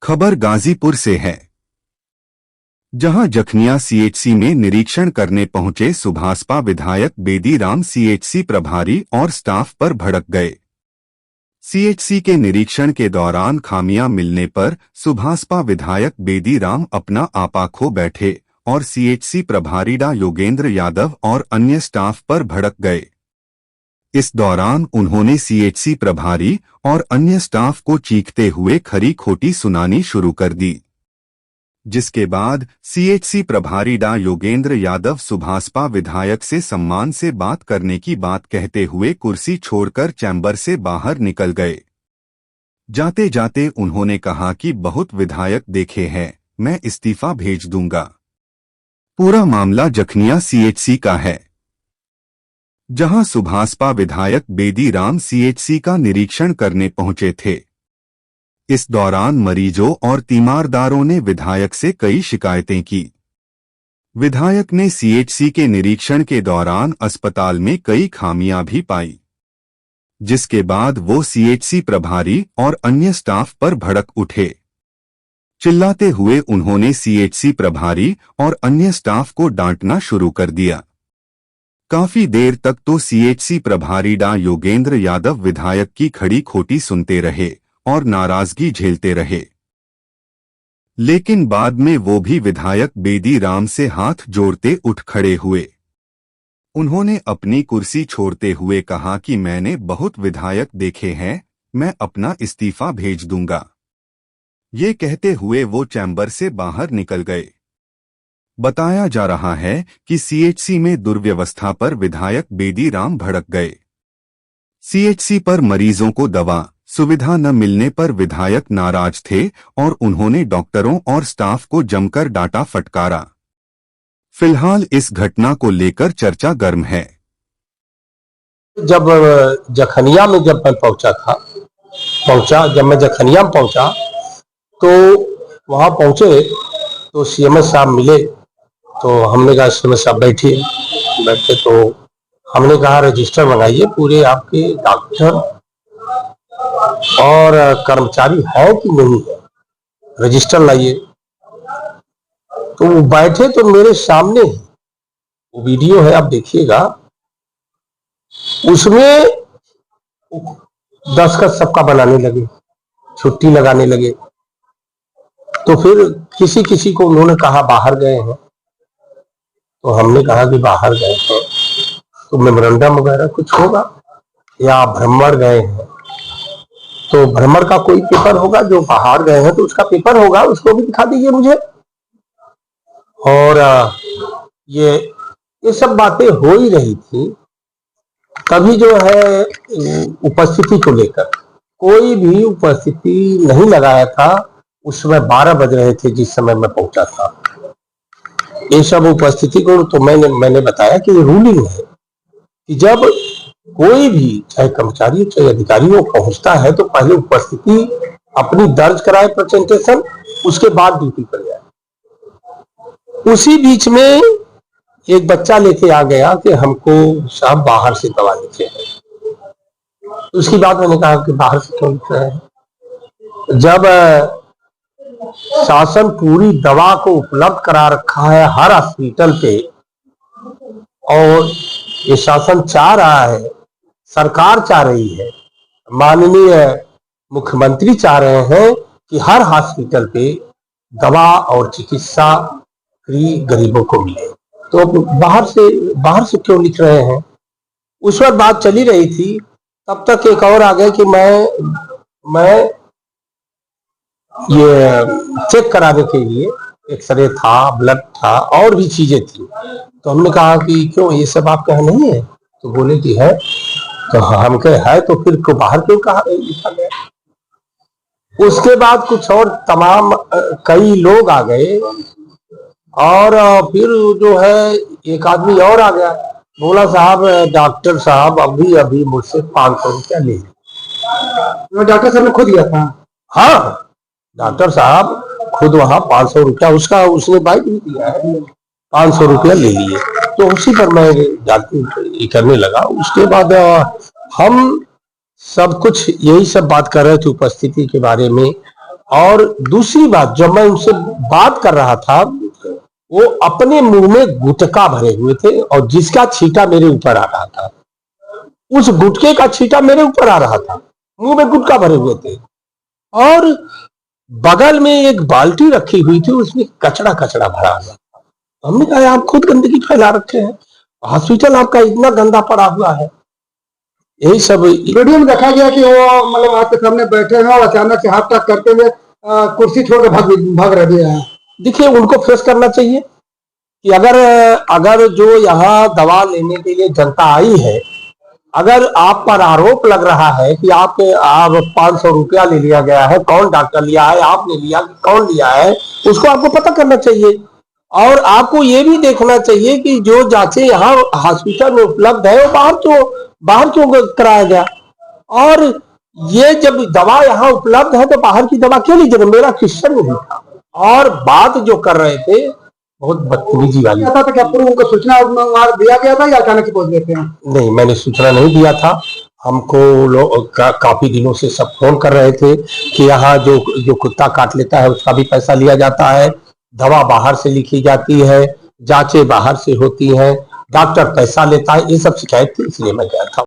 खबर गाजीपुर से है, जहां जखनिया सीएचसी में निरीक्षण करने पहुंचे सुभासपा विधायक बेदीराम सीएचसी प्रभारी और स्टाफ पर भड़क गए। सीएचसी के निरीक्षण के दौरान खामियां मिलने पर सुभासपा विधायक बेदीराम अपना आपा खो बैठे और सीएचसी प्रभारी डा योगेंद्र यादव और अन्य स्टाफ पर भड़क गए। इस दौरान उन्होंने सीएचसी प्रभारी और अन्य स्टाफ को चीखते हुए खरी खोटी सुनानी शुरू कर दी, जिसके बाद सीएचसी प्रभारी डा योगेंद्र यादव सुभासपा विधायक से सम्मान से बात करने की बात कहते हुए कुर्सी छोड़कर चैम्बर से बाहर निकल गए। जाते जाते उन्होंने कहा कि बहुत विधायक देखे हैं, मैं इस्तीफा भेज दूंगा। पूरा मामला जखनिया सीएचसी का है, जहां सुभासपा विधायक बेदीराम सीएचसी का निरीक्षण करने पहुंचे थे। इस दौरान मरीजों और तीमारदारों ने विधायक से कई शिकायतें की। विधायक ने सीएचसी के निरीक्षण के दौरान अस्पताल में कई खामियां भी पाई, जिसके बाद वो सीएचसी प्रभारी और अन्य स्टाफ पर भड़क उठे। चिल्लाते हुए उन्होंने सीएचसी प्रभारी और अन्य स्टाफ को डांटना शुरू कर दिया। काफी देर तक तो सीएचसी प्रभारी डा योगेंद्र यादव विधायक की खड़ी खोटी सुनते रहे और नाराजगी झेलते रहे, लेकिन बाद में वो भी विधायक बेदीराम से हाथ जोड़ते उठ खड़े हुए। उन्होंने अपनी कुर्सी छोड़ते हुए कहा कि मैंने बहुत विधायक देखे हैं, मैं अपना इस्तीफा भेज दूंगा। ये कहते हुए वो चैम्बर से बाहर निकल गए। बताया जा रहा है कि सीएचसी में दुर्व्यवस्था पर विधायक बेदीराम भड़क गए। सीएचसी पर मरीजों को दवा सुविधा न मिलने पर विधायक नाराज थे और उन्होंने डॉक्टरों और स्टाफ को जमकर डांटा फटकारा। फिलहाल इस घटना को लेकर चर्चा गर्म है। जब जखनिया में जब मैं जब मैं जखनिया में पहुंचा तो वहां पहुंचे तो सीएमएस साहब मिले। तो हमने कहा सीएमएस साहब बैठे तो हमने कहा रजिस्टर मंगाइए, पूरे आपके डॉक्टर और कर्मचारी है कि नहीं है, रजिस्टर लाइए। तो वो बैठे तो मेरे सामने वो वीडियो है, आप देखिएगा, उसमें दस्तखत सबका बनाने लगे, छुट्टी लगाने लगे। तो फिर किसी किसी को उन्होंने कहा बाहर गए हैं, तो हमने कहा कि बाहर गए हैं तो मेमोरेंडम वगैरह कुछ होगा, या भ्रमण गए हैं तो भ्रमण का कोई पेपर होगा, जो बाहर गए हैं तो उसका पेपर होगा, उसको भी दिखा दीजिए मुझे। और ये सब बातें हो ही रही थी। तभी जो है उपस्थिति को लेकर कोई भी उपस्थिति नहीं लगाया था। उस समय 12 बज रहे थे जिस समय मैं पहुंचा था। ये सब उपस्थिति को तो मैंने बताया कि ये रूलिंग है कि जब कोई भी चाहे कर्मचारी चाहे अधिकारी वो पहुंचता है तो पहले उपस्थिति अपनी दर्ज कराए प्रेजेंटेशन, उसके बाद ड्यूटी पर जाए। उसी बीच में एक बच्चा लेके आ गया कि हमको साहब बाहर से दवा लिखे हैं। उसकी बात मैंने कहा कि बाहर से क्यों लिख रहे हैं, जब शासन पूरी दवा को उपलब्ध करा रखा है हर हॉस्पिटल पे, और ये शासन चाह रहा है, सरकार चाह रही है, माननीय मुख्यमंत्री चाह रहे हैं कि हर हॉस्पिटल पे दवा और चिकित्सा फ्री गरीबों को मिले, तो बाहर से क्यों लिख रहे हैं। उस वक्त बात चली रही थी, तब तक एक और आ गया कि मैं ये चेक कराने के लिए एक्सरे था, ब्लड था और भी चीजें थी। तो हमने कहा कि क्यों ये सब आपके यहाँ नहीं है, तो बोले कि है। तो हम कहे है तो फिर को बाहर क्यों कहा लिखा गया। उसके बाद कुछ और तमाम कई लोग आ गए और फिर जो है एक आदमी और आ गया, बोला साहब डॉक्टर साहब अभी मुझसे 500 रुपया ले लिया। डॉक्टर साहब ने खुद दिया था? हाँ, डॉक्टर साहब खुद वहां 500 रुपया उसने बाइक भी दिया है, 500 रुपया ले लिए। तो उसी पर मैं जाती करने लगा। उसके बाद हम सब कुछ यही सब बात कर रहे थे उपस्थिति के बारे में और दूसरी बात, जब मैं उनसे बात कर रहा था, वो अपने मुंह में गुटखा भरे हुए थे और जिसका छींटा मेरे ऊपर आ रहा था, उस गुटखे का छींटा मेरे ऊपर आ रहा था, मुंह में गुटखा भरे हुए थे। और बगल में एक बाल्टी रखी हुई थी, उसमें कचड़ा कचड़ा भरा हुआ था। हमने कहा आप खुद गंदगी फैला रखे हैं, हॉस्पिटल आपका इतना गंदा पड़ा हुआ है। यही सब वीडियो में देखा गया कि वो मतलब आपके सामने बैठे हैं और अचानक से हाथ टक करते हुए कुर्सी छोड़ के भाग रह दिया है। देखिए, उनको फेस करना चाहिए कि अगर जो यहाँ दवा लेने के लिए जनता आई है, अगर आप पर आरोप लग रहा है कि आप 500 रुपया ले लिया गया है, कौन डॉक्टर लिया है, आपने लिया, कौन लिया है, उसको आपको पता करना चाहिए। और आपको ये भी देखना चाहिए कि जो जांचें यहाँ हॉस्पिटल में उपलब्ध है वो बाहर क्यों कराया गया। और ये जब दवा यहाँ उपलब्ध है तो बाहर की दवा क्यों लीजिए। मेरा क्वेश्चन नहीं था। और बात जो कर रहे थे बहुत बदतमीजी वाली था। क्या पूर्व उनको सूचना दिया गया था या अचानक से पहुंच गए थे? नहीं, मैंने सूचना नहीं दिया था। हमको लोग काफी दिनों से सब फोन कर रहे थे कि यहाँ जो कुत्ता काट लेता है उसका भी पैसा लिया जाता है, दवा बाहर से लिखी जाती है, जांचें बाहर से होती हैं, डॉक्टर पैसा लेता है, ये सब शिकायत थी, इसलिए मैं गया था।